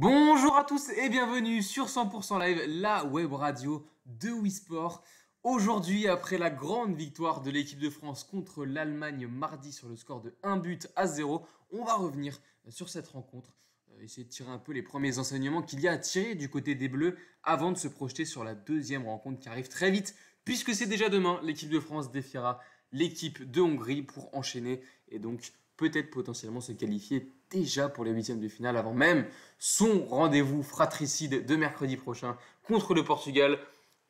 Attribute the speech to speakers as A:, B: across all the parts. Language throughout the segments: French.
A: Bonjour à tous et bienvenue sur 100% Live, la web radio de WeSport. Aujourd'hui, après la grande victoire de l'équipe de France contre l'Allemagne mardi sur le score de 1-0, on va revenir sur cette rencontre, essayer de tirer un peu les premiers enseignements qu'il y a à tirer du côté des Bleus avant de se projeter sur la deuxième rencontre qui arrive très vite, puisque c'est déjà demain, l'équipe de France défiera l'équipe de Hongrie pour enchaîner et donc peut-être potentiellement se qualifier déjà pour les huitièmes de finale avant même son rendez-vous fratricide de mercredi prochain contre le Portugal.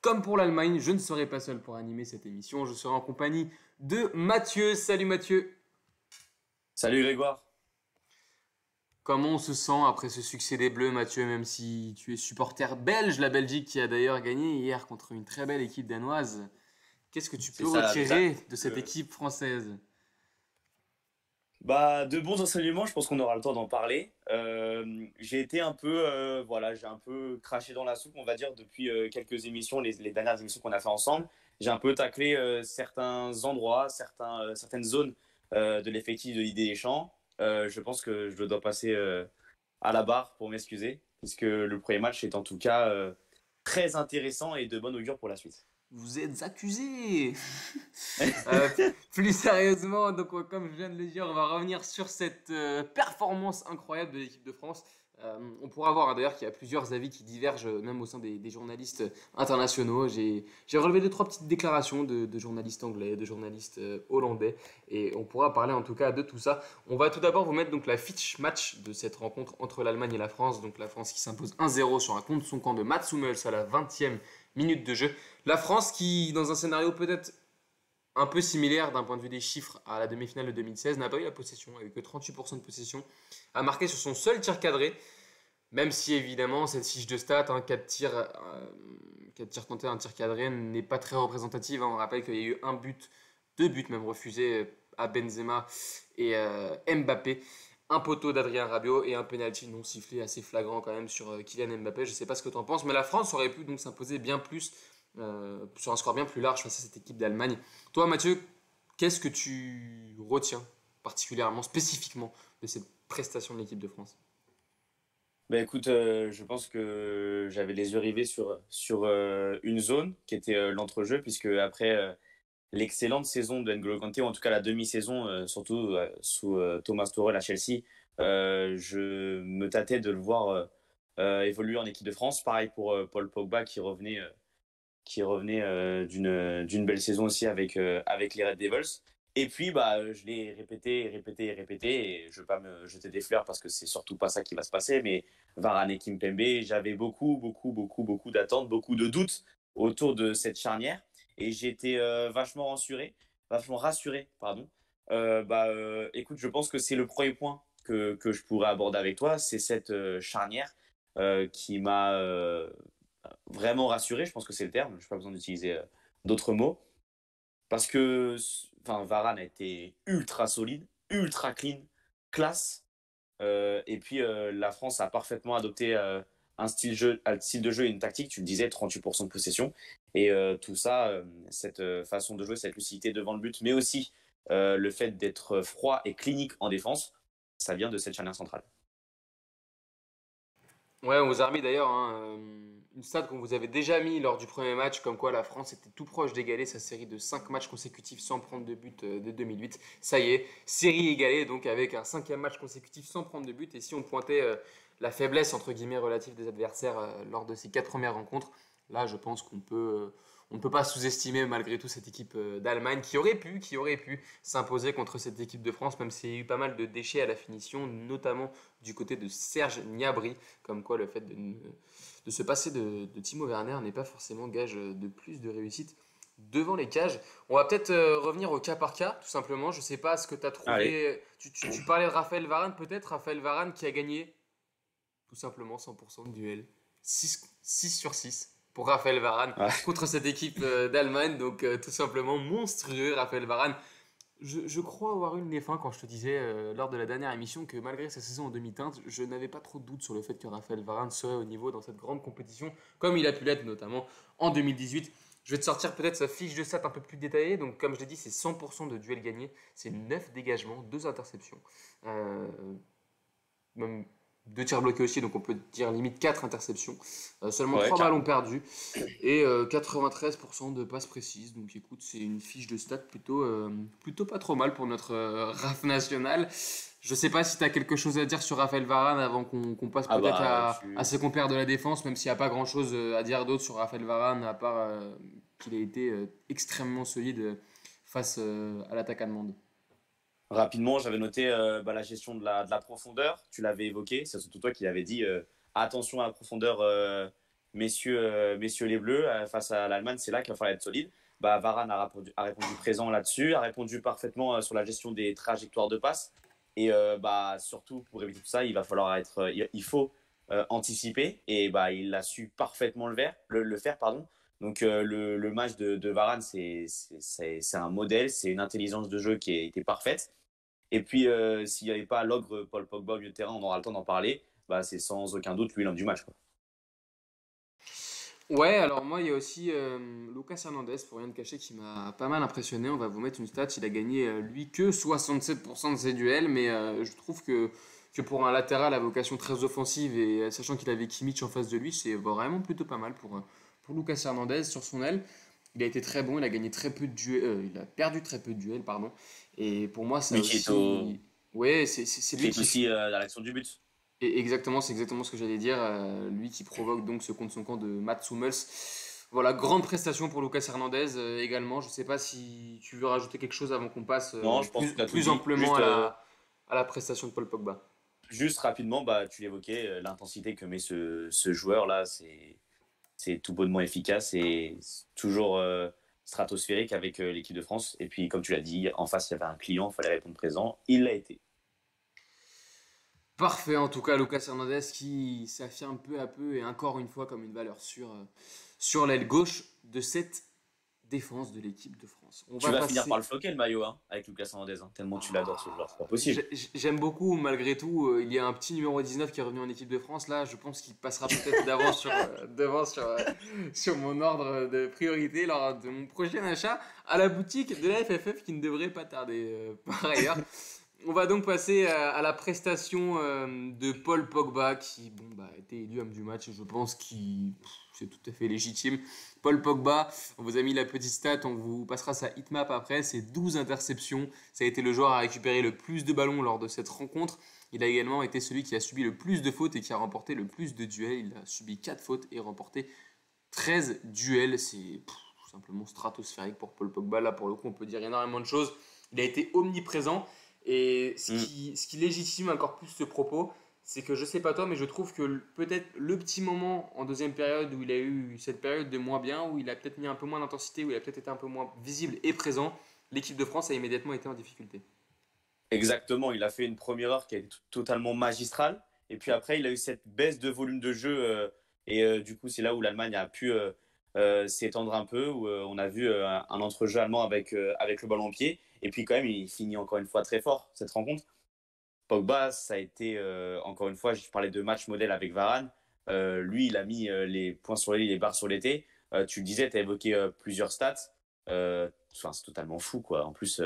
A: Comme pour l'Allemagne, je ne serai pas seul pour animer cette émission, je serai en compagnie de Mathieu. Salut Mathieu.
B: Salut Grégoire.
A: Comment on se sent après ce succès des Bleus, Mathieu, même si tu es supporter belge, la Belgique qui a d'ailleurs gagné hier contre une très belle équipe danoise. Qu'est-ce que tu
B: C'est
A: peux
B: ça la vérité.
A: retirer de cette équipe française?
B: De bons enseignements, je pense qu'on aura le temps d'en parler. J'ai été un peu, voilà, j'ai un peu craché dans la soupe, on va dire, depuis quelques émissions, les dernières émissions qu'on a fait ensemble. J'ai un peu taclé certains endroits, certaines zones de l'effectif de l'idée des champs. Je pense que je dois passer à la barre pour m'excuser, puisque le premier match est en tout cas très intéressant et de bon augure pour la suite.
A: Vous êtes accusé. Euh, Plus sérieusement, donc comme je viens de le dire, on va revenir sur cette performance incroyable de l'équipe de France. On pourra voir d'ailleurs qu'il y a plusieurs avis qui divergent, même au sein des journalistes internationaux. J'ai relevé deux, trois petites déclarations de journalistes anglais, de journalistes hollandais, et on pourra parler en tout cas de tout ça. On va tout d'abord vous mettre donc la fiche match de cette rencontre entre l'Allemagne et la France. Donc la France qui s'impose 1-0 sur un contre son camp de Mats Hummels à la 20e minute de jeu. La France qui, dans un scénario peut-être un peu similaire d'un point de vue des chiffres à la demi-finale de 2016, n'a pas eu la possession, avec que 38% de possession, a marqué sur son seul tir cadré, même si évidemment cette fiche de stats, 4 tirs tentés, un tir cadré, n'est pas très représentative. On rappelle qu'il y a eu un but, deux buts même refusés à Benzema et Mbappé, un poteau d'Adrien Rabiot et un penalty non sifflé assez flagrant quand même sur Kylian Mbappé. Je ne sais pas ce que tu en penses, mais la France aurait pu donc s'imposer bien plus, sur un score bien plus large face à cette équipe d'Allemagne. Toi Mathieu, qu'est-ce que tu retiens particulièrement, spécifiquement de cette prestation de l'équipe de France?
B: Écoute, je pense que j'avais les yeux rivés sur une zone qui était l'entrejeu, puisque après l'excellente saison de N'Golo Kanté, ou en tout cas la demi-saison, surtout sous Thomas Tuchel à Chelsea, je me tâtais de le voir évoluer en équipe de France. Pareil pour Paul Pogba qui revenait d'une belle saison aussi avec les Red Devils. Et puis, je l'ai répété, répété et répété, et je ne veux pas me jeter des fleurs parce que c'est surtout pas ça qui va se passer, mais Varane et Kimpembe, j'avais beaucoup, beaucoup, beaucoup, beaucoup d'attentes, beaucoup de doutes autour de cette charnière, et j'ai été vachement rassuré, pardon. Écoute, je pense que c'est le premier point que je pourrais aborder avec toi, c'est cette charnière qui m'a vraiment rassuré, je pense que c'est le terme, je n'ai pas besoin d'utiliser d'autres mots, parce que Varane a été ultra solide, ultra clean, classe, et puis la France a parfaitement adopté un style de jeu et une tactique, tu le disais, 38% de possession, et tout ça, cette façon de jouer, cette lucidité devant le but, mais aussi le fait d'être froid et clinique en défense, ça vient de cette charnière centrale.
A: Ouais, on vous a remis d'ailleurs une stat qu'on vous avait déjà mis lors du premier match, comme quoi la France était tout proche d'égaler sa série de 5 matchs consécutifs sans prendre de but de 2008. Ça y est, série égalée, donc avec un cinquième match consécutif sans prendre de but. Et si on pointait la faiblesse entre guillemets relative des adversaires lors de ces 4 premières rencontres, là je pense on ne peut pas sous-estimer malgré tout cette équipe d'Allemagne qui aurait pu s'imposer contre cette équipe de France, même s'il y a eu pas mal de déchets à la finition, notamment du côté de Serge Gnabry, comme quoi le fait de se passer de Timo Werner n'est pas forcément gage de plus de réussite devant les cages. On va peut-être revenir au cas par cas, tout simplement. Je ne sais pas ce que tu as
B: Allez.
A: trouvé. Tu parlais de Raphaël Varane, peut-être. Raphaël Varane qui a gagné tout simplement 100% de duel. 6 sur 6 pour Raphaël Varane
B: Ouais.
A: contre cette équipe d'Allemagne. Donc tout simplement monstrueux, Raphaël Varane. Je crois avoir eu le nez fin quand je te disais lors de la dernière émission que malgré sa saison en demi-teinte, je n'avais pas trop de doute sur le fait que Raphaël Varane serait au niveau dans cette grande compétition, comme il a pu l'être notamment en 2018. Je vais te sortir peut-être sa fiche de stats un peu plus détaillée. Donc, comme je l'ai dit, c'est 100% de duels gagnés, c'est 9 dégagements, 2 interceptions, même 2 tirs bloqués aussi, donc on peut dire limite 4 interceptions. Seulement
B: Ouais,
A: 3 ballons
B: carrément.
A: perdus et 93% de passes précises. Donc écoute, c'est une fiche de stats plutôt pas trop mal pour notre RAF national. Je sais pas si tu as quelque chose à dire sur Raphaël Varane avant qu'on passe
B: Ah
A: peut-être
B: bah,
A: à ses compères de la défense, même s'il n'y a pas grand-chose à dire d'autre sur Raphaël Varane, à part qu'il a été extrêmement solide face à l'attaque allemande.
B: rapidement, j'avais noté la gestion de la profondeur. Tu l'avais évoqué, c'est surtout toi qui l'avais dit. Attention à la profondeur, messieurs les Bleus, face à l'Allemagne, c'est là qu'il va falloir être solide. Bah, Varane a répondu présent là-dessus, a répondu parfaitement sur la gestion des trajectoires de passe. Et bah, surtout, pour éviter tout ça, il va falloir il faut anticiper. Et bah, il a su parfaitement le faire. Pardon. Donc le match de Varane, c'est un modèle, c'est une intelligence de jeu qui était parfaite. Et puis, s'il n'y avait pas l'ogre Paul Pogba au milieu de terrain, on aura le temps d'en parler, bah, c'est sans aucun doute lui l'homme du match, quoi.
A: Ouais, alors moi, il y a aussi Lucas Hernandez, pour rien te cacher, qui m'a pas mal impressionné. On va vous mettre une stat. Il a gagné, lui, que 67% de ses duels, mais je trouve que pour un latéral à vocation très offensive et sachant qu'il avait Kimmich en face de lui, c'est vraiment plutôt pas mal pour Lucas Hernandez sur son aile. Il a été très bon, il a gagné très peu de duels, il a perdu très peu de duels, pardon. Et pour moi, ça
B: Oui, qui est,
A: aussi. Ouais, c'est
B: qui
A: lui
B: est aussi à l'action du but.
A: et exactement, c'est exactement ce que j'allais dire. Lui qui provoque donc ce contre son camp de Mats Hummels. Voilà, grande prestation pour Lucas Hernandez également. Je ne sais pas si tu veux rajouter quelque chose avant qu'on passe
B: Non, je pense que tu as tout
A: plus
B: dit.
A: amplement à la prestation de Paul Pogba.
B: Juste rapidement, bah, tu l'évoquais, l'intensité que met ce joueur-là, c'est tout bonnement efficace et toujours stratosphérique avec l'équipe de France. Et puis, comme tu l'as dit, en face, il y avait un client, il fallait répondre présent. Il l'a été.
A: Parfait, en tout cas, Lucas Hernandez qui s'affirme peu à peu et encore une fois comme une valeur sûre sur l'aile gauche de cette défense de l'équipe de France. On
B: Tu
A: va
B: vas finir par
A: passer.
B: le floquer, le maillot, hein, avec Lucas Hernandez, hein, tellement tu l'adores, ce joueur. C'est pas
A: Ah,
B: possible.
A: j'aime beaucoup, malgré tout. Il y a un petit numéro 19 qui est revenu en équipe de France. Là, je pense qu'il passera peut-être d'avance devant sur mon ordre de priorité lors de mon prochain achat à la boutique de la FFF qui ne devrait pas tarder par ailleurs. On va donc passer à la prestation de Paul Pogba qui bon, bah, a été élu homme du match et je pense que c'est tout à fait légitime. Paul Pogba, on vous a mis la petite stat, on vous passera sa hitmap après, c'est 12 interceptions. Ça a été le joueur à récupérer le plus de ballons lors de cette rencontre. Il a également été celui qui a subi le plus de fautes et qui a remporté le plus de duels. Il a subi 4 fautes et remporté 13 duels. C'est tout simplement stratosphérique pour Paul Pogba. Là, pour le coup, on peut dire énormément de choses. Il a été omniprésent. Et
B: Mm.
A: ce qui légitime encore plus ce propos, c'est que je sais pas toi, mais je trouve que peut-être le petit moment en deuxième période où il a eu cette période de moins bien, où il a peut-être mis un peu moins d'intensité, où il a peut-être été un peu moins visible et présent, l'équipe de France a immédiatement été en difficulté.
B: Exactement, il a fait une première heure qui a été totalement magistrale. Et puis après, il a eu cette baisse de volume de jeu. Du coup, c'est là où l'Allemagne a pu s'étendre un peu, où on a vu un entrejeu allemand avec le ballon au pied. Et puis quand même, il finit encore une fois très fort cette rencontre. Pogba, ça a été, encore une fois, je parlais de match modèle avec Varane. Lui, il a mis les points sur les i, les barres sur les t. Tu le disais, tu as évoqué plusieurs stats. Enfin, c'est totalement fou, quoi. En plus,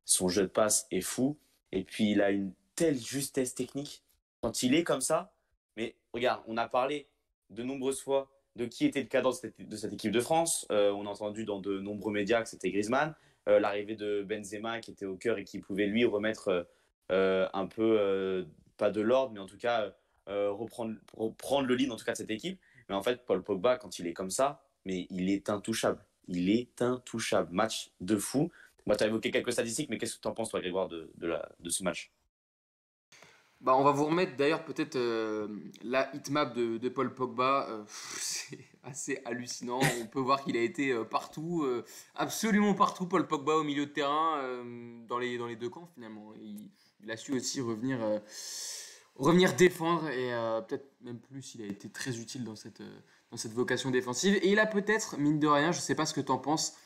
B: son jeu de passe est fou. Et puis, il a une telle justesse technique. Quand il est comme ça, mais regarde, on a parlé de nombreuses fois de qui était le cadre de cette équipe de France. On a entendu dans de nombreux médias que c'était Griezmann. L'arrivée de Benzema qui était au cœur et qui pouvait lui remettre un peu, pas de l'ordre, mais en tout cas reprendre le lead en tout cas de cette équipe. Mais en fait, Paul Pogba, quand il est comme ça, mais il est intouchable. Il est intouchable. Match de fou. Moi, tu as évoqué quelques statistiques, mais qu'est-ce que tu en penses, toi, Grégoire, de ce match?
A: Bah, on va vous remettre d'ailleurs peut-être la hitmap de Paul Pogba. C'est assez hallucinant. On peut voir qu'il a été partout, absolument partout, Paul Pogba au milieu de terrain, dans les deux camps finalement. Il a su aussi revenir défendre et peut-être même plus, il a été très utile dans cette vocation défensive. Et il a peut-être, mine de rien, je ne sais pas ce que tu en penses,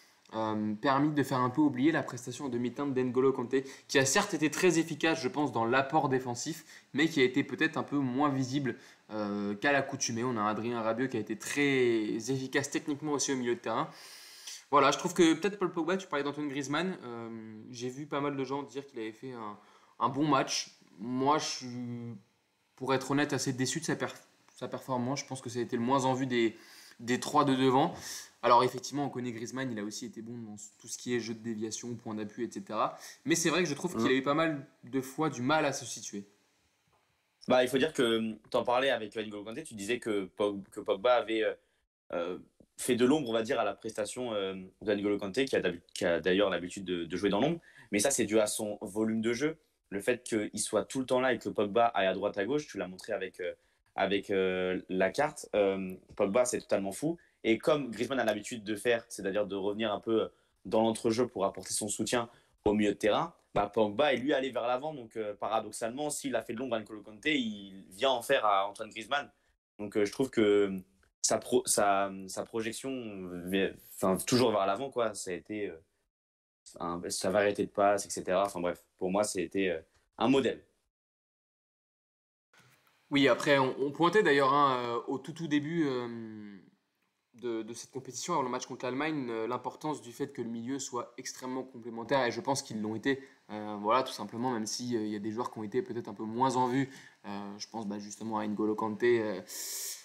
A: permis de faire un peu oublier la prestation en demi-teinte d'N'Golo Kanté, qui a certes été très efficace, je pense, dans l'apport défensif, mais qui a été peut-être un peu moins visible qu'à l'accoutumée. On a Adrien Rabiot qui a été très efficace techniquement aussi au milieu de terrain. Voilà, je trouve que peut-être Paul Pogba, tu parlais d'Antoine Griezmann, j'ai vu pas mal de gens dire qu'il avait fait un bon match. Moi, je suis pour être honnête, assez déçu de sa performance. Je pense que ça a été le moins en vue des trois de devant. Alors effectivement, on connaît Griezmann, il a aussi été bon dans tout ce qui est jeu de déviation, point d'appui, etc. Mais c'est vrai que je trouve qu'il a eu pas mal de fois du mal à se situer.
B: Bah, il faut dire que tu en parlais avec N'Golo Kanté, tu disais que Pogba avait euh, fait de l'ombre, on va dire, à la prestation de N'Golo Kanté, qui a d'ailleurs l'habitude de jouer dans l'ombre. Mais ça, c'est dû à son volume de jeu. Le fait qu'il soit tout le temps là et que Pogba aille à droite à gauche, tu l'as montré avec la carte. Pogba, c'est totalement fou. Et comme Griezmann a l'habitude de faire, c'est-à-dire de revenir un peu dans l'entrejeu pour apporter son soutien au milieu de terrain, bah, Pogba est lui allé vers l'avant. Donc paradoxalement, s'il a fait de l'ombre à N'Golo Kanté, il vient en faire à Antoine Griezmann. Donc je trouve que sa projection, enfin, toujours vers l'avant, quoi, ça a été sa variété de passes, etc. Enfin bref, pour moi, c'était un modèle.
A: Oui, après, on pointait d'ailleurs au tout début de cette compétition, avant le match contre l'Allemagne, l'importance du fait que le milieu soit extrêmement complémentaire, et je pense qu'ils l'ont été. Voilà, tout simplement, même s'il y a des joueurs qui ont été peut-être un peu moins en vue. Je pense justement à N'Golo Kanté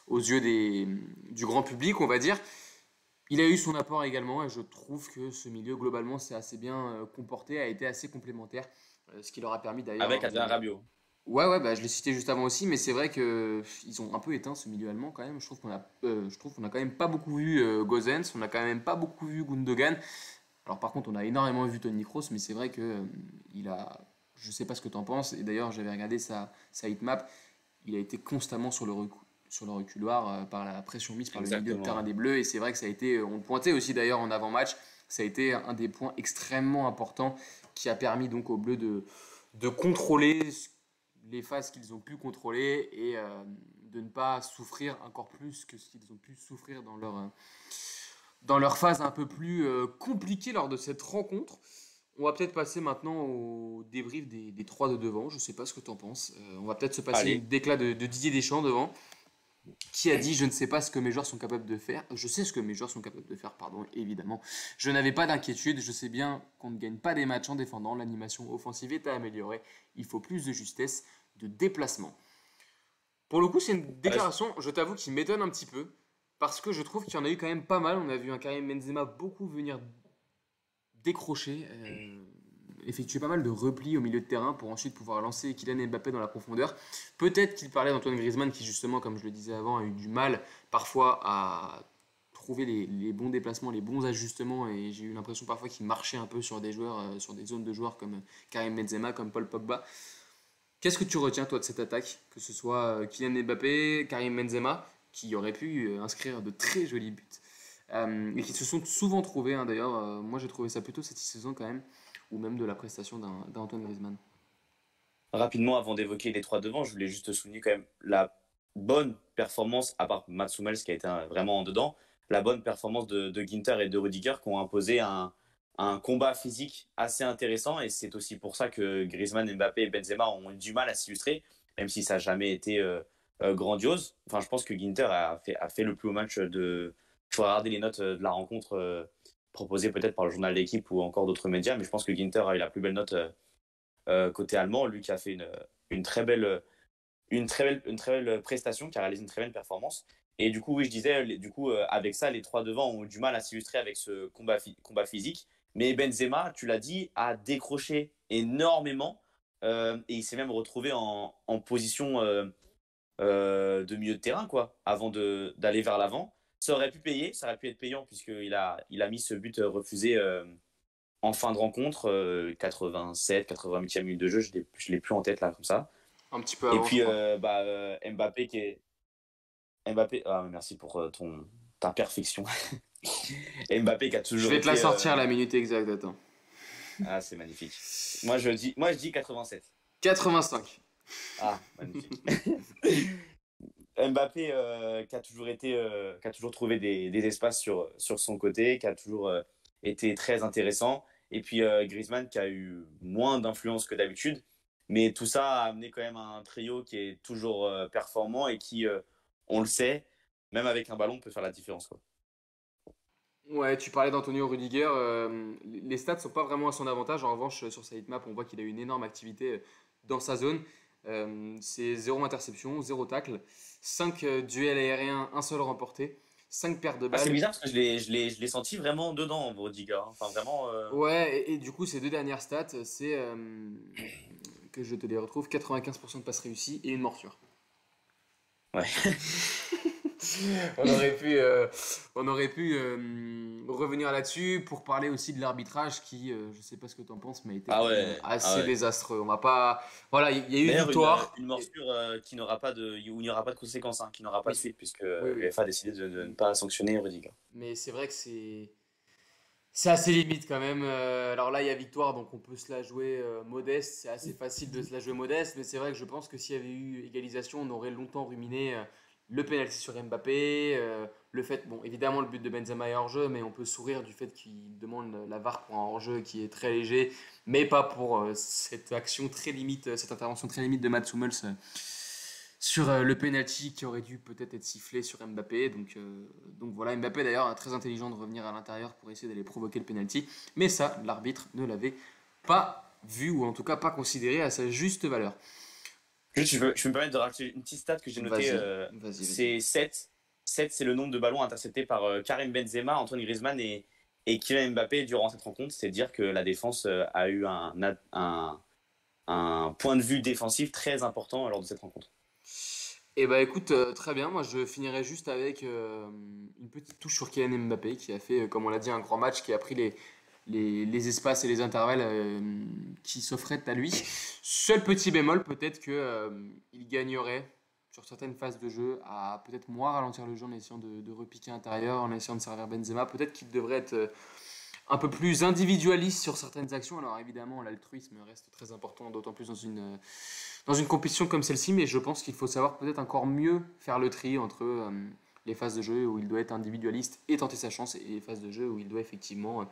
A: aux yeux du grand public, on va dire. Il a eu son apport également, et je trouve que ce milieu, globalement, s'est assez bien comporté, a été assez complémentaire, ce qui leur a permis d'ailleurs
B: Avec Adrien Rabiot.
A: Ouais, ouais, bah, je l'ai cité juste avant aussi, mais c'est vrai que ils ont un peu éteint ce milieu allemand quand même. Je trouve qu'on a quand même pas beaucoup vu Gosens, on a quand même pas beaucoup vu Gundogan. Alors par contre, on a énormément vu Toni Kroos, mais c'est vrai que il a, je sais pas ce que tu en penses. Et d'ailleurs, j'avais regardé sa heatmap, il a été constamment sur le reculoir par la pression mise par le milieu de
B: Exactement.
A: terrain des Bleus. Et c'est vrai que ça a été, on le pointait aussi d'ailleurs en avant-match, ça a été un des points extrêmement importants qui a permis donc aux Bleus de contrôler les phases qu'ils ont pu contrôler et de ne pas souffrir encore plus que ce qu'ils ont pu souffrir dans leur phase un peu plus compliquée lors de cette rencontre. On va peut-être passer maintenant au débrief des trois de devant. Je ne sais pas ce que tu en penses. On va peut-être se passer
B: Allez.
A: une déclat de Didier Deschamps devant, qui a dit: je ne sais pas ce que mes joueurs sont capables de faire. Je sais ce que mes joueurs sont capables de faire, pardon, évidemment. Je n'avais pas d'inquiétude. Je sais bien qu'on ne gagne pas des matchs en défendant. L'animation offensive est à améliorer. Il faut plus de justesse, de déplacement. Pour le coup, c'est une
B: Ouais,
A: déclaration, je t'avoue, qui m'étonne un petit peu. Parce que je trouve qu'il y en a eu quand même pas mal. On a vu un Karim Benzema beaucoup venir décrocher, effectuer pas mal de replis au milieu de terrain pour ensuite pouvoir lancer Kylian Mbappé dans la profondeur. Peut-être qu'il parlait d'Antoine Griezmann qui, justement, comme je le disais avant, a eu du mal parfois à trouver les bons déplacements, les bons ajustements, et j'ai eu l'impression parfois qu'il marchait un peu sur des joueurs, sur des zones de joueurs comme Karim Benzema, comme Paul Pogba. Qu'est-ce que tu retiens toi de cette attaque, que ce soit Kylian Mbappé, Karim Benzema, qui aurait pu inscrire de très jolis buts et qui se sont souvent trouvés, hein, d'ailleurs, moi j'ai trouvé ça plutôt satisfaisant quand même, ou même de la prestation d'un Antoine Griezmann.
B: rapidement, avant d'évoquer les trois devant, je voulais juste souligner quand même la bonne performance, à part Mats Hummels qui a été vraiment en dedans, la bonne performance de Ginter et de Rudiger qui ont imposé un combat physique assez intéressant. Et c'est aussi pour ça que Griezmann, Mbappé et Benzema ont eu du mal à s'illustrer, même si ça n'a jamais été grandiose. Enfin, je pense que Ginter a fait le plus haut match de. Il faut regarder les notes de la rencontre proposées peut-être par le journal d'équipe ou encore d'autres médias, mais je pense que Ginter a eu la plus belle note côté allemand, lui qui a fait une très belle, une très belle prestation, qui a réalisé une très belle performance. Et du coup, oui, je disais, du coup, avec ça, les trois devant ont eu du mal à s'illustrer avec ce combat physique. Mais Benzema, tu l'as dit, a décroché énormément et il s'est même retrouvé en position de milieu de terrain, quoi, avant d'aller vers l'avant. Ça aurait pu payer, ça aurait pu être payant puisqu'il a mis ce but refusé en fin de rencontre, 87, 88e minute de jeu, je l'ai plus en tête là comme ça.
A: Un petit peu
B: Et
A: avant, je
B: puis
A: crois.
B: Mbappé Mbappé, ah, merci pour ta perfection. Mbappé qui a
A: Je
B: toujours
A: vais te la
B: été
A: sortir la minute exacte, attends.
B: ah, c'est magnifique. Je dis 87.
A: 85.
B: Ah, magnifique. Mbappé qui a toujours trouvé des espaces sur son côté, qui a toujours été très intéressant. Et puis Griezmann qui a eu moins d'influence que d'habitude. Mais tout ça a amené quand même un trio qui est toujours performant et qui, on le sait, même avec un ballon, peut faire la différence, quoi.
A: Ouais, tu parlais d'Antonio Rudiger. Les stats sont pas vraiment à son avantage. En revanche, sur sa heatmap, on voit qu'il a eu une énorme activité dans sa zone. C'est 0 interception, 0 tacle, 5 duels aériens, un seul remporté, 5 pertes de
B: Ah, c'est
A: balles.
B: bizarre parce que je l'ai senti vraiment dedans, Brodiga. Enfin, vraiment.
A: Ouais, et du coup, ces deux dernières stats, c'est que je te les retrouve 95% de passes réussies et une morsure.
B: Ouais.
A: On aurait pu, revenir là-dessus pour parler aussi de l'arbitrage qui, je sais pas ce que tu en penses, mais a été
B: Ah
A: quand même
B: ouais. Ah
A: assez
B: ouais.
A: désastreux. On va pas. Voilà, il y a eu
B: D'ailleurs,
A: victoire.
B: une morsure qui n'aura pas où il n'y aura pas de conséquences, hein, qui n'aura pas de
A: Oui,
B: suite, puisque
A: oui, oui.
B: l'UEFA a décidé de ne pas sanctionner Rudiger.
A: Mais c'est vrai que c'est assez limite quand même. Alors là, il y a victoire, donc on peut se la jouer modeste. C'est assez facile de se la jouer modeste, mais c'est vrai que je pense que s'il y avait eu égalisation, on aurait longtemps ruminé le pénalty sur Mbappé. Le fait, bon, évidemment, le but de Benzema est hors-jeu, mais on peut sourire du fait qu'il demande la VAR pour un hors-jeu qui est très léger, mais pas pour cette action très limite, cette intervention très limite de Mats Hummels sur le penalty qui aurait dû peut-être être sifflé sur Mbappé. Donc voilà, Mbappé d'ailleurs très intelligent de revenir à l'intérieur pour essayer d'aller provoquer le penalty. Mais ça, l'arbitre ne l'avait pas vu ou en tout cas pas considéré à sa juste valeur.
B: Juste, je peux me permettre de rajouter une petite stat que j'ai notée.
A: Vas-y, vas-y, vas-y.
B: C'est 7. 7, c'est le nombre de ballons interceptés par Karim Benzema, Antoine Griezmann et Kylian Mbappé durant cette rencontre. C'est dire que la défense a eu un point de vue défensif très important lors de cette rencontre.
A: Et bah écoute, très bien, moi je finirai juste avec une petite touche sur Kylian Mbappé qui a fait, comme on l'a dit, un grand match, qui a pris les espaces et les intervalles qui s'offraient à lui. Seul petit bémol, peut-être que il gagnerait sur certaines phases de jeu à peut-être moins ralentir le jeu en essayant de repiquer intérieur, en essayant de servir Benzema. Peut-être qu'il devrait être un peu plus individualiste sur certaines actions. Alors évidemment, l'altruisme reste très important, d'autant plus dans une compétition comme celle-ci, mais je pense qu'il faut savoir peut-être encore mieux faire le tri entre les phases de jeu où il doit être individualiste et tenter sa chance, et les phases de jeu où il doit effectivement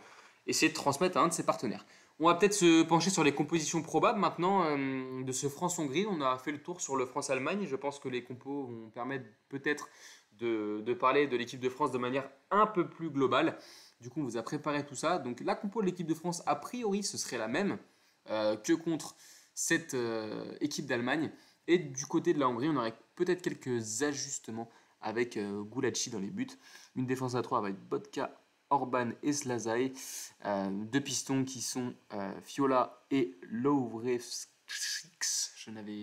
A: essayer de transmettre à un de ses partenaires. On va peut-être se pencher sur les compositions probables maintenant de ce France-Hongrie. On a fait le tour sur le France-Allemagne. Je pense que les compos vont permettre peut-être de parler de l'équipe de France de manière un peu plus globale. Du coup, on vous a préparé tout ça. Donc la compo de l'équipe de France, a priori, ce serait la même que contre cette équipe d'Allemagne. Et du côté de la Hongrie, on aurait peut-être quelques ajustements avec Gulacsi dans les buts. Une défense à 3 avec Botka, Orban et Slazai. Deux pistons qui sont Fiola et Lovrevskis.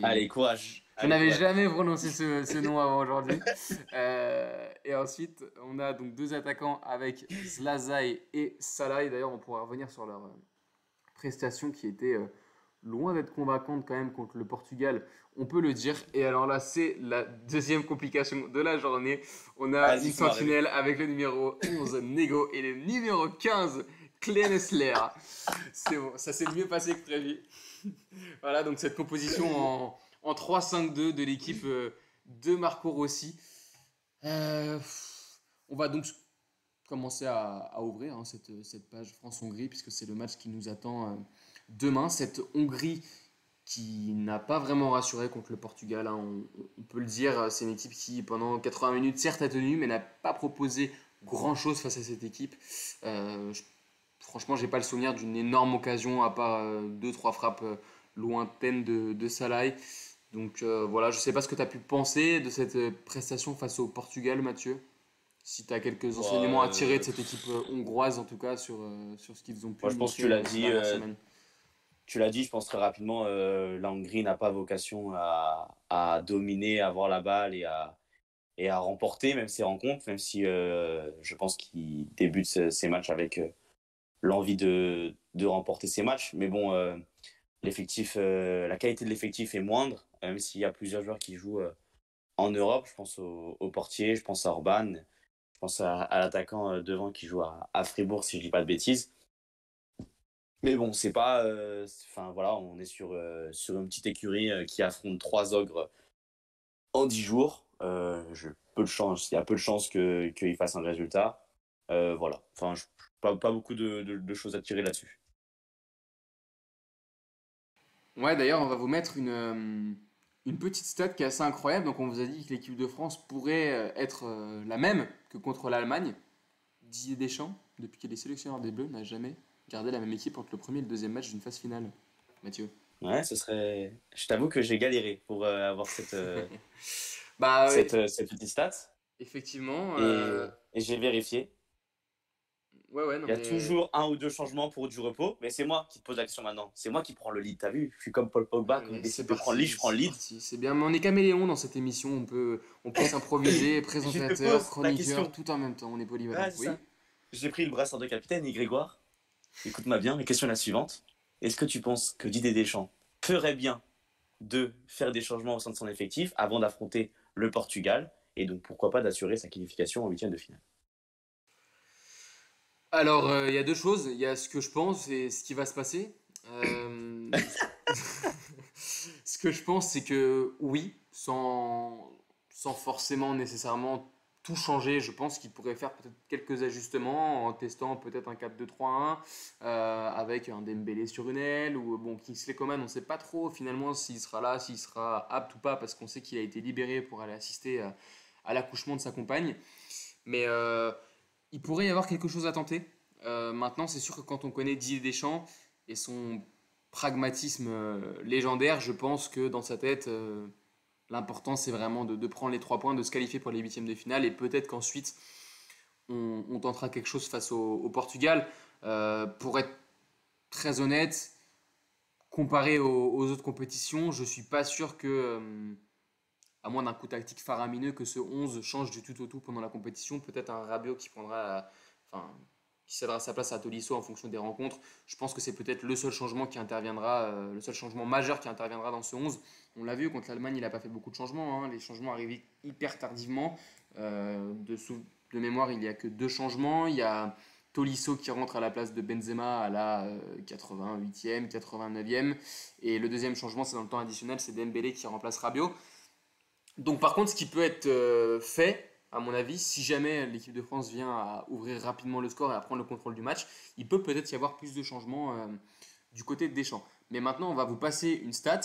B: Allez, courage.
A: Je
B: Allez,
A: n'avais
B: courage.
A: jamais prononcé ce nom avant aujourd'hui. Et ensuite, on a donc deux attaquants avec Slazai et Salai. D'ailleurs, on pourra revenir sur leur prestation qui était loin d'être convaincante quand même contre le Portugal, on peut le dire. Et alors là, c'est la deuxième complication de la journée. On a
B: Vas-y,
A: une
B: fais-moi rêver.
A: sentinelle avec le numéro 11, Nego, et le numéro 15, Klenessler. C'est bon, ça s'est mieux passé que prévu. Voilà, donc cette composition en 3-5-2 de l'équipe de Marco Rossi. Euh, on va donc commencer à ouvrir cette page France-Hongrie, puisque c'est le match qui nous attend demain. Cette Hongrie qui n'a pas vraiment rassuré contre le Portugal, hein, on peut le dire. C'est une équipe qui, pendant 80 minutes, certes a tenu, mais n'a pas proposé grand-chose face à cette équipe. Franchement, j'ai pas le souvenir d'une énorme occasion, à part 2-3 frappes lointaines de Salai. Donc voilà, je sais pas ce que tu as pu penser de cette prestation face au Portugal, Mathieu. Si tu as quelques
B: Bon,
A: enseignements à tirer de cette équipe hongroise, en tout cas, sur ce qu'ils ont pu
B: moi, je pense que
A: montrer ces dernières semaines.
B: tu l'as dit, je pense très rapidement, la Hongrie n'a pas vocation à dominer, à avoir la balle et à remporter même ces rencontres, même si je pense qu'ils débutent ces matchs avec l'envie de remporter ces matchs. Mais bon, la qualité de l'effectif est moindre, même s'il y a plusieurs joueurs qui jouent en Europe. Je pense au portier, je pense à Orban, je pense à l'attaquant devant qui joue à Fribourg, si je dis pas de bêtises. Mais bon, c'est pas. Enfin voilà, on est sur une petite écurie qui affronte trois ogres en 10 jours. Il y a peu de chances qu'il fasse un résultat. Voilà. Enfin, pas beaucoup de choses à tirer là-dessus.
A: Ouais, d'ailleurs, on va vous mettre une petite stat qui est assez incroyable. Donc, on vous a dit que l'équipe de France pourrait être la même que contre l'Allemagne. Didier Deschamps, depuis qu'il est sélectionneur des Bleus, n'a jamais gardé la même équipe entre le premier et le deuxième match d'une phase finale. Mathieu.
B: Ouais, ce serait. Je t'avoue que j'ai galéré pour avoir
A: Bah,
B: cette petite stat.
A: effectivement.
B: Et j'ai vérifié.
A: Ouais, ouais, non,
B: Il y a
A: mais.
B: toujours un ou deux changements pour du repos, mais c'est moi qui te pose la question maintenant. C'est moi qui prends le lead, t'as vu? Je suis comme Paul Pogba, quand il
A: Allez, c'est
B: décide de prendre le lead,
A: parti,
B: je prends le
A: c'est
B: lead.
A: parti, c'est bien. Mais on est caméléon dans cette émission, on peut s'improviser,
B: Je te
A: présentateur,
B: pose la
A: chroniqueur,
B: question.
A: tout en même temps, on est polyvalent.
B: Ouais, c'est
A: Oui?
B: ça. J'ai pris le brassard de capitaine et Grégoire, écoute-moi bien, la question est la suivante. Est-ce que tu penses que Didier Deschamps ferait bien de faire des changements au sein de son effectif avant d'affronter le Portugal et donc pourquoi pas d'assurer sa qualification en huitième de finale?
A: Alors, il y a deux choses. Il y a ce que je pense et ce qui va se passer. Euh, Ce que je pense, c'est que oui, sans forcément nécessairement tout changer, je pense qu'il pourrait faire peut-être quelques ajustements en testant peut-être un 4-2-3-1 avec un Dembélé sur une aile ou bon, Kingsley Coman, on ne sait pas trop finalement s'il sera là, s'il sera apte ou pas parce qu'on sait qu'il a été libéré pour aller assister à l'accouchement de sa compagne. Mais il pourrait y avoir quelque chose à tenter. Maintenant, c'est sûr que quand on connaît Didier Deschamps et son pragmatisme légendaire, je pense que dans sa tête, l'important c'est vraiment de prendre les 3 points, de se qualifier pour les huitièmes de finale et peut-être qu'ensuite on tentera quelque chose face au Portugal. Pour être très honnête, comparé aux autres compétitions, je suis pas sûr que, à moins d'un coup tactique faramineux, que ce 11 change du tout au tout pendant la compétition. Peut-être un Rabiot qui prendra, enfin, qui cédera sa place à Tolisso en fonction des rencontres. Je pense que c'est peut-être le seul changement qui interviendra, le seul changement majeur qui interviendra dans ce 11. On l'a vu contre l'Allemagne, il n'a pas fait beaucoup de changements, hein. Les changements arrivent hyper tardivement. De mémoire, il n'y a que 2 changements. Il y a Tolisso qui rentre à la place de Benzema à la 88e, 89e. Et le deuxième changement, c'est dans le temps additionnel, c'est Dembélé qui remplace Rabiot. Donc par contre, ce qui peut être fait, à mon avis, si jamais l'équipe de France vient à ouvrir rapidement le score et à prendre le contrôle du match, il peut peut-être y avoir plus de changements du côté de Deschamps. Mais maintenant, on va vous passer une stat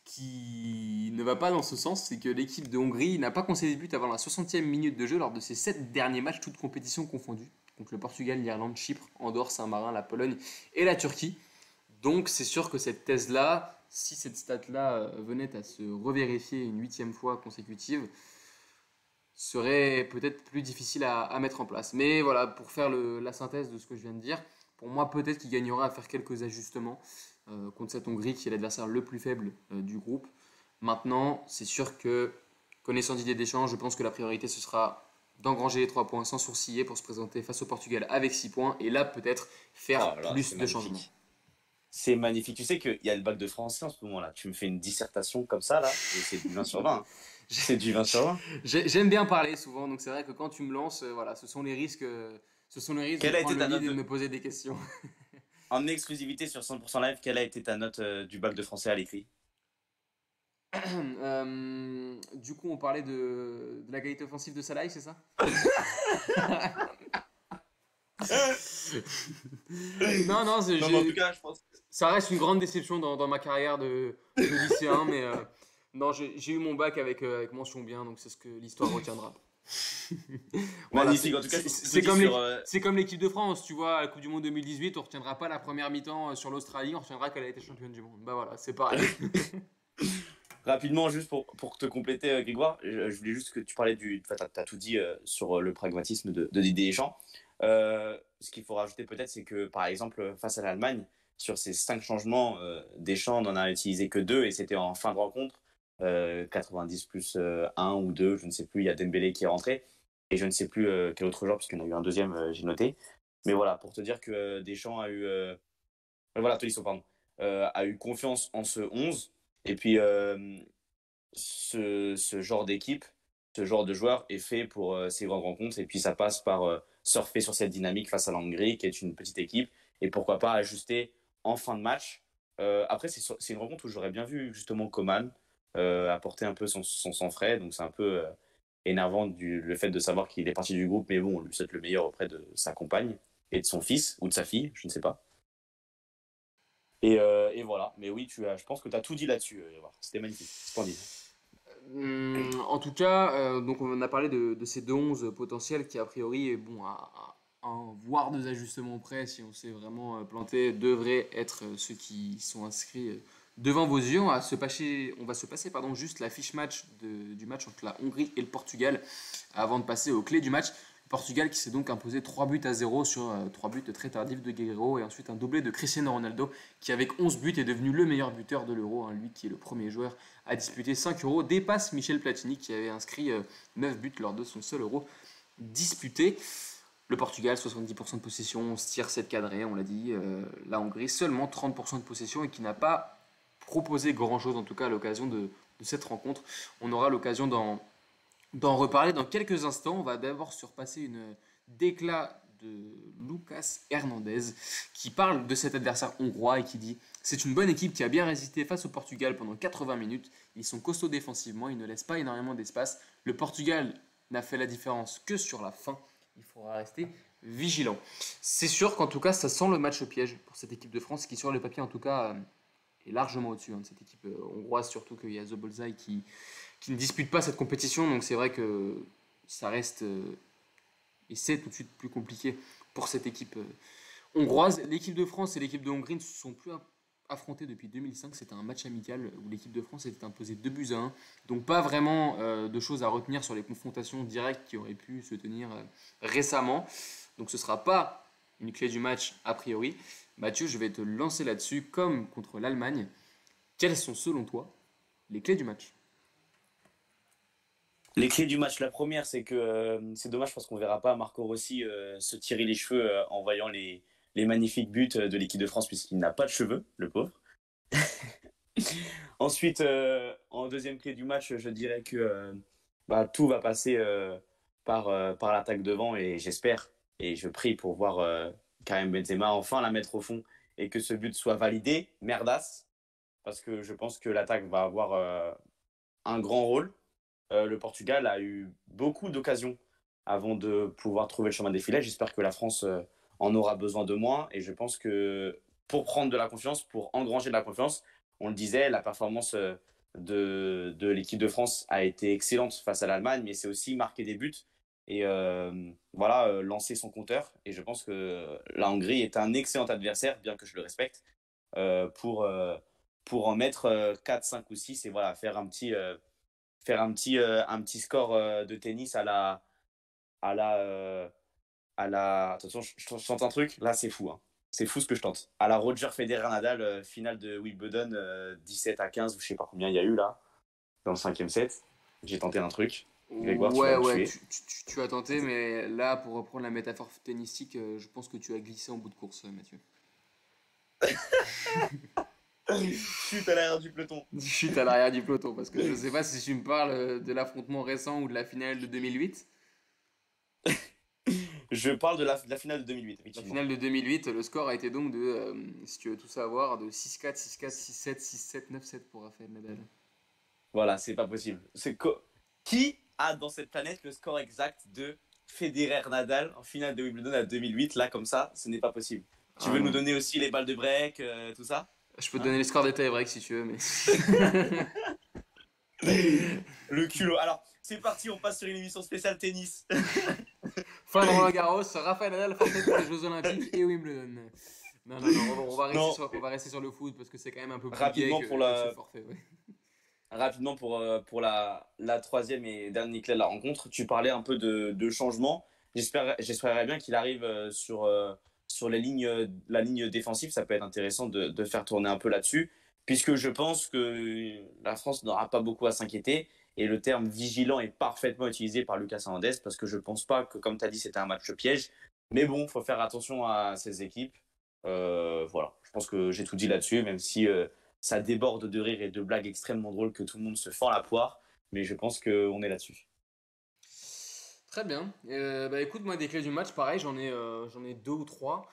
A: qui ne va pas dans ce sens, c'est que l'équipe de Hongrie n'a pas concédé de but avant la 60e minute de jeu lors de ses 7 derniers matchs, toutes compétitions confondues. Donc le Portugal, l'Irlande, Chypre, Andorre, Saint-Marin, la Pologne et la Turquie. Donc c'est sûr que cette thèse-là, si cette stat-là venait à se revérifier une 8e fois consécutive, serait peut-être plus difficile à mettre en place. Mais voilà, pour faire la synthèse de ce que je viens de dire, pour moi peut-être qu'il gagnera à faire quelques ajustements contre cette Hongrie qui est l'adversaire le plus faible du groupe. Maintenant, c'est sûr que connaissant Didier Deschamps, je pense que la priorité ce sera d'engranger les 3 points sans sourciller pour se présenter face au Portugal avec 6 points et là peut-être
B: Oh
A: faire
B: là là, c'est
A: plus de changements.
B: magnifique. C'est magnifique. Tu sais qu'il y a le bac de français en ce moment-là. Tu me fais une dissertation comme ça, là, et c'est du 20 sur 20, hein. C'est du 20 sur 20.
A: J'aime bien parler souvent, donc c'est vrai que quand tu me lances, voilà, ce sont les risques de
B: Quelle a
A: prendre
B: été
A: le
B: ta
A: lead
B: note
A: et de me poser des questions.
B: en exclusivité sur 100% live, quelle a été ta note du bac de français à l'écrit?
A: Du coup, on parlait de la qualité offensive de Salah, c'est ça? Non, non,
B: Non, mais en tout cas, je pense.
A: ça reste une grande déception dans ma carrière de lycéen, mais non, j'ai eu mon bac avec mention bien, donc c'est ce que l'histoire retiendra. Voilà,
B: Magnifique. En tout cas, je
A: c'est
B: t'applaudis
A: comme
B: sur.
A: c'est comme l'équipe de France, tu vois, à la Coupe du Monde 2018, on retiendra pas la première mi-temps sur l'Australie, on retiendra qu'elle a été championne du monde. Bah voilà, c'est pareil.
B: Rapidement, juste pour te compléter, Grégoire, je voulais juste que tu parlais du. Enfin, t'as tout dit sur le pragmatisme de Didier Deschamps. Ce qu'il faut rajouter peut-être, c'est que par exemple, face à l'Allemagne, sur ces 5 changements, Deschamps n'en a utilisé que 2 et c'était en fin de rencontre. 90 plus 1 ou 2, je ne sais plus. Il y a Dembélé qui est rentré et je ne sais plus quel autre joueur, puisqu'il y en a eu un deuxième, j'ai noté. Mais voilà, pour te dire que Deschamps a eu. Voilà, Tolisso, pardon. A eu confiance en ce 11. Et puis, ce genre d'équipe, ce genre de joueur est fait pour ces grandes rencontres. Et puis, ça passe par surfer sur cette dynamique face à la Hongrie, qui est une petite équipe. Et pourquoi pas ajuster en fin de match. Après, c'est une rencontre où j'aurais bien vu justement Coman apporter un peu son sang frais. Donc, c'est un peu énervant le fait de savoir qu'il est parti du groupe. Mais bon, on lui souhaite le meilleur auprès de sa compagne et de son fils ou de sa fille, je ne sais pas. Et voilà. Mais oui, je pense que tu as tout dit là-dessus. C'était magnifique. Splendide.
A: En tout cas, donc on a parlé de ces deux 11 potentiels qui a priori, bon, voire deux ajustements près, si on s'est vraiment planté, devraient être ceux qui sont inscrits Devant vos yeux, on va se passer juste la fiche match du match entre la Hongrie et le Portugal avant de passer aux clés du match. Le Portugal qui s'est donc imposé 3 buts à 0 sur 3 buts très tardifs de Guerreiro et ensuite un doublé de Cristiano Ronaldo qui avec 11 buts est devenu le meilleur buteur de l'Euro, hein, lui qui est le premier joueur à disputer 5 euros, dépasse Michel Platini qui avait inscrit 9 buts lors de son seul Euro disputé. Le Portugal, 70% de possession, 11 tirs, 7 cadrés, on l'a dit. La Hongrie, seulement 30% de possession et qui n'a pas proposé grand-chose, en tout cas à l'occasion de cette rencontre. On aura l'occasion d'en reparler dans quelques instants. On va d'abord surpasser une déclat de Lucas Hernandez qui parle de cet adversaire hongrois et qui dit « C'est une bonne équipe qui a bien résisté face au Portugal pendant 80 minutes. Ils sont costauds défensivement, ils ne laissent pas énormément d'espace. Le Portugal n'a fait la différence que sur la fin. Il faudra rester vigilant. » C'est sûr qu'en tout cas, ça sent le match piège pour cette équipe de France qui, sur le papier en tout cas, est largement au-dessus de cette équipe hongroise, surtout qu'il y a Zobolzai qui ne dispute pas cette compétition. Donc c'est vrai que ça reste, et c'est tout de suite plus compliqué pour cette équipe hongroise. L'équipe de France et l'équipe de Hongrie ne se sont plus affrontées depuis 2005. C'était un match amical où l'équipe de France était imposée 2 buts à 1. Donc pas vraiment de choses à retenir sur les confrontations directes qui auraient pu se tenir récemment. Donc ce ne sera pas une clé du match a priori. Mathieu, je vais te lancer là-dessus comme contre l'Allemagne. Quelles sont selon toi les clés du match?
B: Les clés du match, la première, c'est que c'est dommage parce qu'on ne verra pas Marco Rossi se tirer les cheveux en voyant les magnifiques buts de l'équipe de France puisqu'il n'a pas de cheveux, le pauvre. Ensuite, en deuxième clé du match, je dirais que tout va passer par l'attaque devant et j'espère et je prie pour voir Karim Benzema enfin la mettre au fond et que ce but soit validé, merdas, parce que je pense que l'attaque va avoir un grand rôle. Le Portugal a eu beaucoup d'occasions avant de pouvoir trouver le chemin des filets. J'espère que la France en aura besoin de moins et je pense que pour prendre de la confiance, pour engranger de la confiance, on le disait, la performance de l'équipe de France a été excellente face à l'Allemagne, mais c'est aussi marquer des buts et lancer son compteur. Et je pense que la Hongrie est un excellent adversaire, bien que je le respecte, pour en mettre 4, 5 ou 6 et voilà, faire un petit score de tennis à la, attention, je tente un truc, là c'est fou, hein. C'est fou ce que je tente. À la Roger Federer-Nadal, finale de Wimbledon, 17-15, ou je sais pas combien il y a eu là, dans le 5e set. J'ai tenté un truc. Grégoire, tu vas me
A: Ouais,
B: tuer.
A: tu as tenté, mais là, pour reprendre la métaphore tennistique, je pense que tu as glissé en bout de course, Mathieu.
B: Chute à l'arrière du peloton.
A: Chute à l'arrière du peloton, parce que je ne sais pas si tu me parles de l'affrontement récent ou de la finale de 2008.
B: Je parle de la finale de 2008,
A: La
B: effectivement.
A: finale de 2008, le score a été donc de, si tu veux tout savoir, de 6-4, 6-4, 6-7, 6-7, 9-7 pour Rafael Nadal.
B: Voilà, c'est pas possible. Qui a dans cette planète le score exact de Federer-Nadal en finale de Wimbledon à 2008? Là, comme ça, ce n'est pas possible. Tu
A: Ah
B: veux nous
A: non.
B: donner aussi les balles de break, tout ça?
A: Je peux te
B: Hein?
A: donner le score des tie-break si tu veux, mais.
B: Le culot. Alors, c'est parti, on passe sur une émission spéciale tennis.
A: Fin de Roland Garros, Rafael Nadal forfait pour les Jeux Olympiques et Wimbledon. Non, non, non, on va rester sur le foot parce que c'est quand même un peu plus gay
B: Rapidement
A: que ce forfait. Ouais.
B: Rapidement pour la troisième et dernière clé de la rencontre, tu parlais un peu de changement. J'espérais bien qu'il arrive sur la ligne défensive. Ça peut être intéressant de faire tourner un peu là-dessus, puisque je pense que la France n'aura pas beaucoup à s'inquiéter. Et le terme vigilant est parfaitement utilisé par Lucas Hernandez, parce que je ne pense pas que, comme tu as dit, c'était un match piège. Mais bon, il faut faire attention à ces équipes. Voilà, je pense que j'ai tout dit là-dessus, même si ça déborde de rire et de blagues extrêmement drôles que tout le monde se fend la poire. Mais je pense qu'on est là-dessus.
A: Très bien. Écoute, moi, des clés du match, pareil, j'en ai deux ou trois.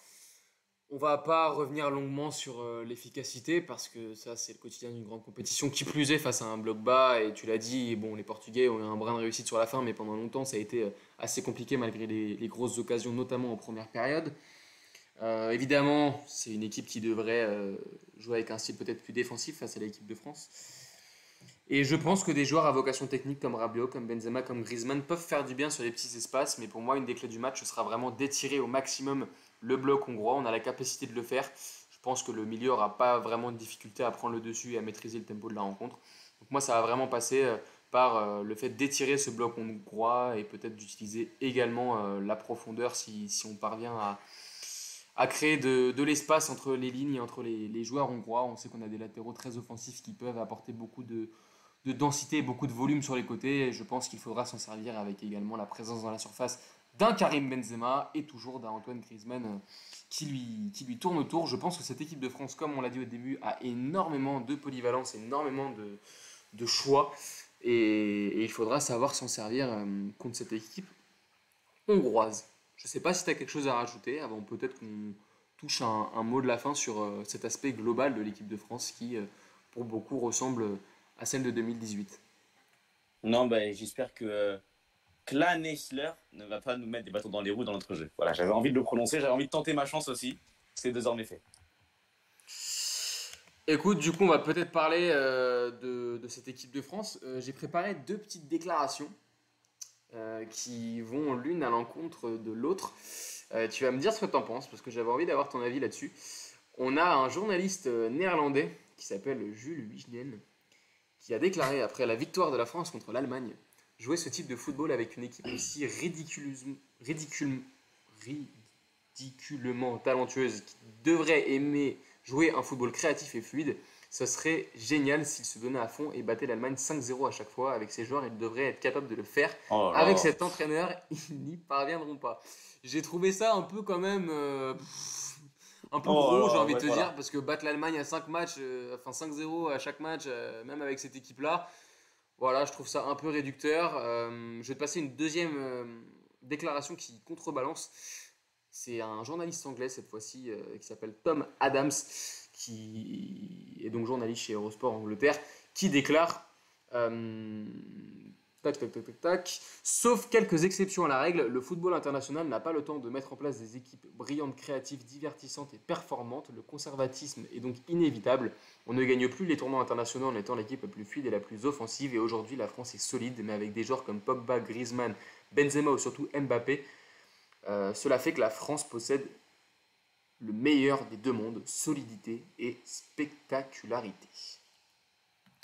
A: On va pas revenir longuement sur l'efficacité parce que ça, c'est le quotidien d'une grande compétition. Qui plus est face à un bloc bas, et tu l'as dit, bon, les Portugais ont eu un brin de réussite sur la fin, mais pendant longtemps, ça a été assez compliqué malgré les grosses occasions, notamment en première période. Évidemment, c'est une équipe qui devrait jouer avec un style peut-être plus défensif face à l'équipe de France. Et je pense que des joueurs à vocation technique comme Rabiot, comme Benzema, comme Griezmann peuvent faire du bien sur les petits espaces, mais pour moi, une des clés du match, ce sera vraiment d'étirer au maximum le bloc hongrois. On a la capacité de le faire. Je pense que le milieu n'aura pas vraiment de difficulté à prendre le dessus et à maîtriser le tempo de la rencontre. Donc moi, ça va vraiment passer par le fait d'étirer ce bloc hongrois et peut-être d'utiliser également la profondeur si on parvient à créer de l'espace entre les lignes et entre les joueurs hongrois. On sait qu'on a des latéraux très offensifs qui peuvent apporter beaucoup de densité et beaucoup de volume sur les côtés. Et je pense qu'il faudra s'en servir avec également la présence dans la surface d'un Karim Benzema et toujours d'un Antoine Griezmann qui lui tourne autour. Je pense que cette équipe de France, comme on l'a dit au début, a énormément de polyvalence, énormément de choix. Et il faudra savoir s'en servir contre cette équipe hongroise. Je ne sais pas si tu as quelque chose à rajouter avant peut-être qu'on touche un mot de la fin sur cet aspect global de l'équipe de France qui, pour beaucoup, ressemble à celle de 2018.
B: Non, ben, j'espère que Klanechler ne va pas nous mettre des bâtons dans les roues dans notre jeu. Voilà, j'avais envie de le prononcer, j'avais envie de tenter ma chance aussi. C'est désormais fait.
A: Écoute, du coup, on va peut-être parler de cette équipe de France. J'ai préparé deux petites déclarations qui vont l'une à l'encontre de l'autre. Tu vas me dire ce que tu en penses, parce que j'avais envie d'avoir ton avis là-dessus. On a un journaliste néerlandais qui s'appelle Jules Wijnen, qui a déclaré après la victoire de la France contre l'Allemagne, jouer ce type de football avec une équipe aussi ridiculement talentueuse qui devrait aimer jouer un football créatif et fluide, ce serait génial s'il se donnait à fond et battait l'Allemagne 5-0 à chaque fois. Avec ses joueurs, ils devraient être capables de le faire.
B: Oh là
A: Avec
B: là.
A: cet entraîneur, ils n'y parviendront pas. J'ai trouvé ça un peu quand même un peu
B: Oh
A: gros, j'ai
B: là,
A: envie de
B: ouais,
A: te dire,
B: voilà.
A: parce que battre l'Allemagne à 5 matchs, enfin 5-0 à chaque match, même avec cette équipe-là, voilà, je trouve ça un peu réducteur. Je vais te passer une deuxième déclaration qui contrebalance. C'est un journaliste anglais cette fois-ci qui s'appelle Tom Adams, qui est donc journaliste chez Eurosport Angleterre, qui déclare euh, tac, tac, tac, tac, tac. Sauf quelques exceptions à la règle, le football international n'a pas le temps de mettre en place des équipes brillantes, créatives, divertissantes et performantes. Le conservatisme est donc inévitable. On ne gagne plus les tournois internationaux en étant l'équipe la plus fluide et la plus offensive. Et aujourd'hui, la France est solide, mais avec des joueurs comme Pogba, Griezmann, Benzema ou surtout Mbappé. Cela fait que la France possède le meilleur des deux mondes, solidité et spectacularité.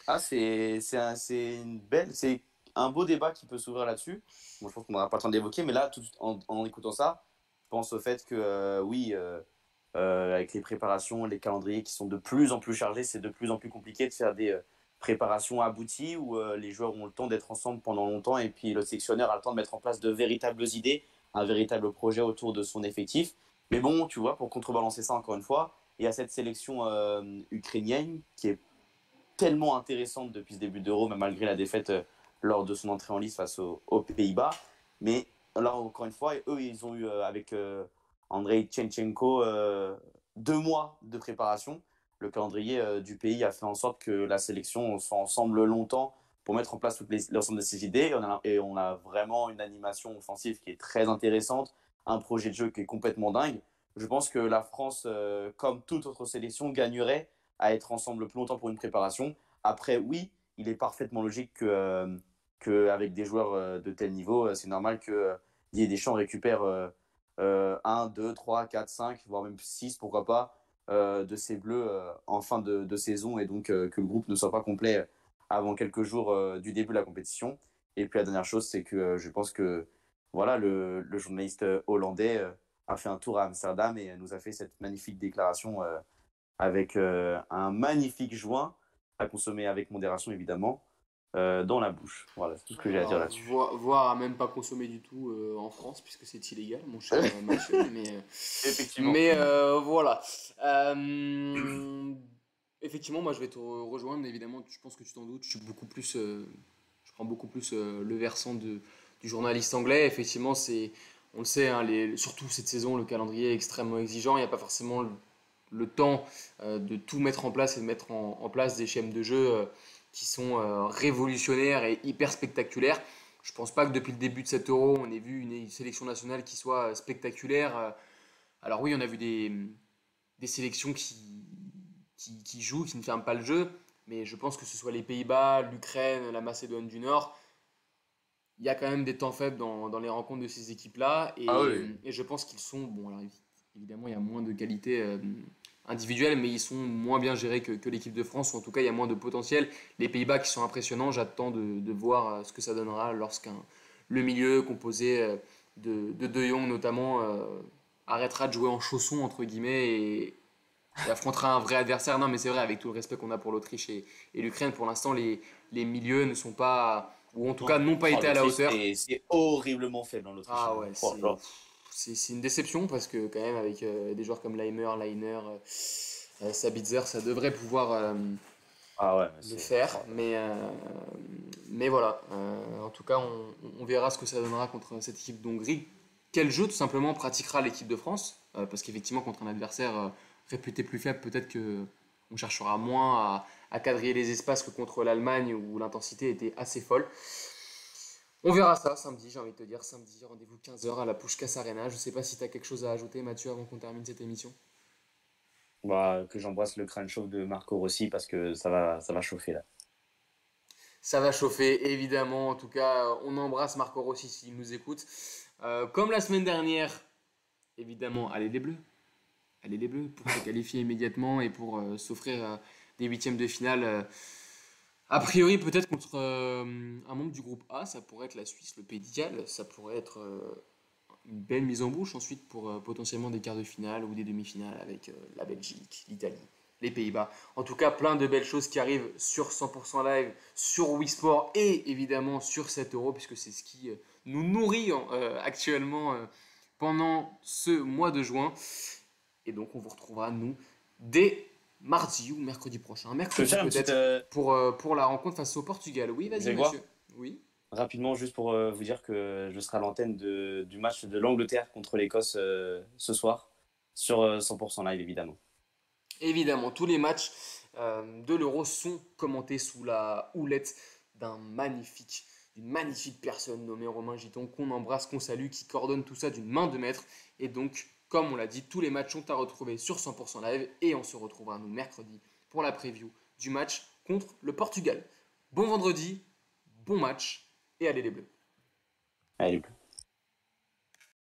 B: Ah, c'est une belle, c'est un beau débat qui peut s'ouvrir là-dessus. Moi, je pense qu'on n'aura pas le temps d'évoquer, mais là, en écoutant ça, je pense au fait que oui, avec les préparations, les calendriers qui sont de plus en plus chargés, c'est de plus en plus compliqué de faire des préparations abouties où les joueurs ont le temps d'être ensemble pendant longtemps et puis le sélectionneur a le temps de mettre en place de véritables idées, un véritable projet autour de son effectif. Mais bon, tu vois, pour contrebalancer ça encore une fois, il y a cette sélection ukrainienne qui est tellement intéressante depuis ce début d'Euro, même malgré la défaite lors de son entrée en lice face aux Pays-Bas. Mais là, encore une fois, eux, ils ont eu avec Andrei Tchenchenko 2 mois de préparation. Le calendrier du pays a fait en sorte que la sélection soit ensemble longtemps pour mettre en place l'ensemble de ces idées. Et on a vraiment une animation offensive qui est très intéressante, un projet de jeu qui est complètement dingue. Je pense que la France, comme toute autre sélection, gagnerait à être ensemble plus longtemps pour une préparation. Après, oui, il est parfaitement logique qu'avec des joueurs de tel niveau, c'est normal que Didier Deschamps récupère 1, 2, 3, 4, 5, voire même 6, pourquoi pas, de ces bleus en fin de saison et donc que le groupe ne soit pas complet avant quelques jours du début de la compétition. Et puis la dernière chose, c'est que je pense que voilà, le journaliste hollandais a fait un tour à Amsterdam et nous a fait cette magnifique déclaration avec un magnifique joint à consommer avec modération évidemment dans la bouche. Voilà, c'est tout ce que j'ai à dire
A: Alors,
B: là-dessus.
A: voire à même pas consommer du tout en France, puisque c'est illégal, mon cher Mathieu.
B: Effectivement.
A: Mais voilà. Euh, Effectivement, moi je vais te rejoindre, évidemment, je pense que tu t'en doutes, je prends beaucoup plus le versant du journaliste anglais. Effectivement, on le sait, hein, surtout cette saison, le calendrier est extrêmement exigeant, il n'y a pas forcément le temps de tout mettre en place et de mettre en place des schèmes de jeu qui sont révolutionnaires et hyper spectaculaires. Je pense pas que depuis le début de cet Euro, on ait vu une sélection nationale qui soit spectaculaire. Alors oui, on a vu des sélections qui jouent, qui ne ferment pas le jeu, mais je pense que ce soit les Pays-Bas, l'Ukraine, la Macédoine du Nord, il y a quand même des temps faibles dans les rencontres de ces équipes-là,
B: Ah
A: et,
B: oui.
A: et je pense qu'ils sont, bon alors évidemment il y a moins de qualité individuels, mais ils sont moins bien gérés que l'équipe de France, ou en tout cas il y a moins de potentiel. Les Pays-Bas qui sont impressionnants, j'attends de voir ce que ça donnera lorsqu'un le milieu composé de Jong notamment arrêtera de jouer en chausson entre guillemets et affrontera un vrai adversaire. Non mais c'est vrai, avec tout le respect qu'on a pour l'Autriche et l'Ukraine, pour l'instant les milieux ne sont pas, ou en tout
B: Non.
A: cas n'ont pas
B: Oh,
A: été à la
B: l'Autriche,
A: hauteur.
B: c'est horriblement faible en Autriche,
A: Ah
B: hein.
A: ouais,
B: Oh là là.
A: c'est une déception parce que quand même avec des joueurs comme Leimer, Leiner, Sabitzer, ça devrait pouvoir
B: Ah ouais,
A: le
B: c'est.
A: faire.
B: Oh là là.
A: Mais voilà, en tout cas on verra ce que ça donnera contre cette équipe d'Hongrie. Quel jeu tout simplement pratiquera l'équipe de France? Parce qu'effectivement contre un adversaire réputé plus faible, peut-être que on cherchera moins à quadriller les espaces que contre l'Allemagne où l'intensité était assez folle. On verra ça samedi, j'ai envie de te dire. Samedi, rendez-vous 15h à la Puskás Arena. Je sais pas si tu as quelque chose à ajouter, Mathieu, avant qu'on termine cette émission.
B: Bah, que j'embrasse le crâne chauve de Marco Rossi parce que ça va chauffer là.
A: Ça va chauffer, évidemment. En tout cas, on embrasse Marco Rossi s'il nous écoute. Comme la semaine dernière, évidemment, allez les Bleus. Allez les Bleus pour se qualifier immédiatement et pour s'offrir des huitièmes de finale. A priori, peut-être contre un membre du groupe A, ça pourrait être la Suisse, le Pays de Galles. Ça pourrait être une belle mise en bouche ensuite pour potentiellement des quarts de finale ou des demi-finales avec la Belgique, l'Italie, les Pays-Bas. En tout cas, plein de belles choses qui arrivent sur 100% Live, sur Wii Sport et évidemment sur 7 euros, puisque c'est ce qui nous nourrit actuellement pendant ce mois de juin. Et donc, on vous retrouvera, nous, dès mardi ou mercredi prochain.
B: Je peux
A: Mercredi
B: faire une petite.
A: peut-être, pour la rencontre face au Portugal. Oui, vas-y,
B: Grégoire,
A: Mathieu. Oui.
B: rapidement, juste pour vous dire que je serai à l'antenne du match de l'Angleterre contre l'Écosse ce soir sur 100% live évidemment.
A: Évidemment, tous les matchs de l'Euro sont commentés sous la houlette d'une magnifique personne nommée Romain Giton, qu'on embrasse, qu'on salue, qui coordonne tout ça d'une main de maître. Et donc, comme on l'a dit, tous les matchs sont à retrouver sur 100% Live et on se retrouvera nous mercredi pour la preview du match contre le Portugal. Bon vendredi, bon match et allez les Bleus.
B: Allez,